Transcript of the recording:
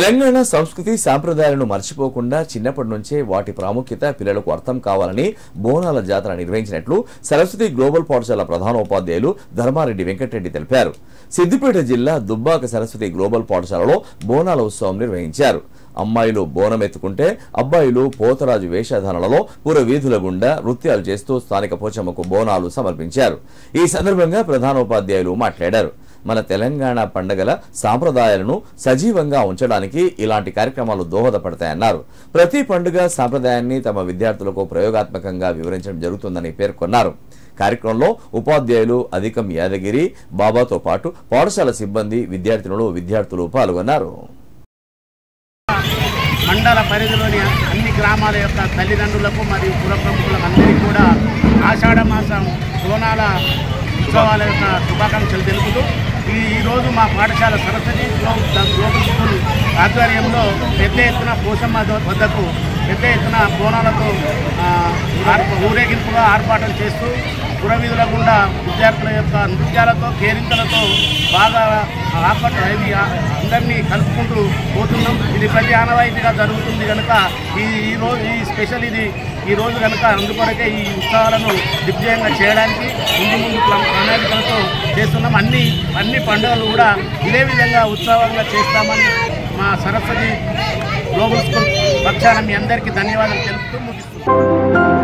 తెలంగాణ సంస్కృతి సాంప్రదాయాలను మర్చిపోకుండా చిన్నప్పటి నుంచే వాటి ప్రాముఖ్యత పిల్లలకు అర్థం కావాలని బోనాల జాతర నిర్వహించినట్లు సరస్వతి గ్లోబల్ పాఠశాల ప్రధానోపాధ్యాయులు ధర్మారెడ్డి వెంకటరెడ్డి తెలిపారు. సిద్దిపేట జిల్లా దుబ్బాక సరస్వతి గ్లోబల్ పాఠశాలలో బోనాల ఉత్సవం నిర్వహించారు. అమ్మాయిలు బోనం ఎత్తుకుంటే అబ్బాయిలు పోతరాజు వేషధారణలో పుర వీధుల గుండా నృత్యాలు చేస్తూ స్థానిక పోచమ్మకు బోనాలు సమర్పించారు. ఈ సందర్భంగా ప్రధానోపాధ్యాయులు మాట్లాడారు. మన తెలంగాణ పండుగల సాంప్రదాయాలను సజీవంగా ఉంచడానికి ఇలాంటి కార్యక్రమాలు దోహదపడతాయన్నారు. ప్రతి పండుగ సాంప్రదాయాన్ని తమ విద్యార్థులకు ప్రయోగాత్మకంగా వివరించడం జరుగుతుందని పేర్కొన్నారు. కార్యక్రమంలో ఉపాధ్యాయులు అధికం యాదగిరి బాబాతో పాటు పాఠశాల సిబ్బంది విద్యార్థులు పాల్గొన్నారు. మండల పరిధిలోని అన్ని గ్రామాల యొక్క తల్లిదండ్రులకు మరియు పుర ప్రముఖులకు అందరికీ కూడా ఆషాఢ మాసం బోనాల ఉత్సవాల యొక్క శుభాకాంక్షలు తెలుపుతూ ఈరోజు మా పాఠశాల సరస్వతి గ్లోబల్ స్కూల్ ఆధ్వర్యంలో పెద్ద ఎత్తున పోషమ్మ వద్దకు పెద్ద ఎత్తున బోనాలతో ఊరేగింపుగా ఆర్పాటం చేస్తూ పురవీధుల గుండా విద్యార్థుల యొక్క నృత్యాలతో కేరింతలతో బాగా అందరినీ కలుపుకుంటూ పోతున్నాం. ఇది ప్రతి ఆనవాయితీగా జరుగుతుంది కనుక ఈ రోజు కనుక అందుకొరకే ఈ ఉత్సవాలను దిగ్విజయంగా చేయడానికి ముందు ప్రణాళికలతో చేస్తున్నాం. అన్ని పండుగలు కూడా ఇదే విధంగా ఉత్సవంగా చేస్తామని మా సరస్వతి గ్లోబల్ స్కూల్ పక్షాన మీ అందరికీ ధన్యవాదాలు తెలుపుతూ ముగిస్తున్నాం.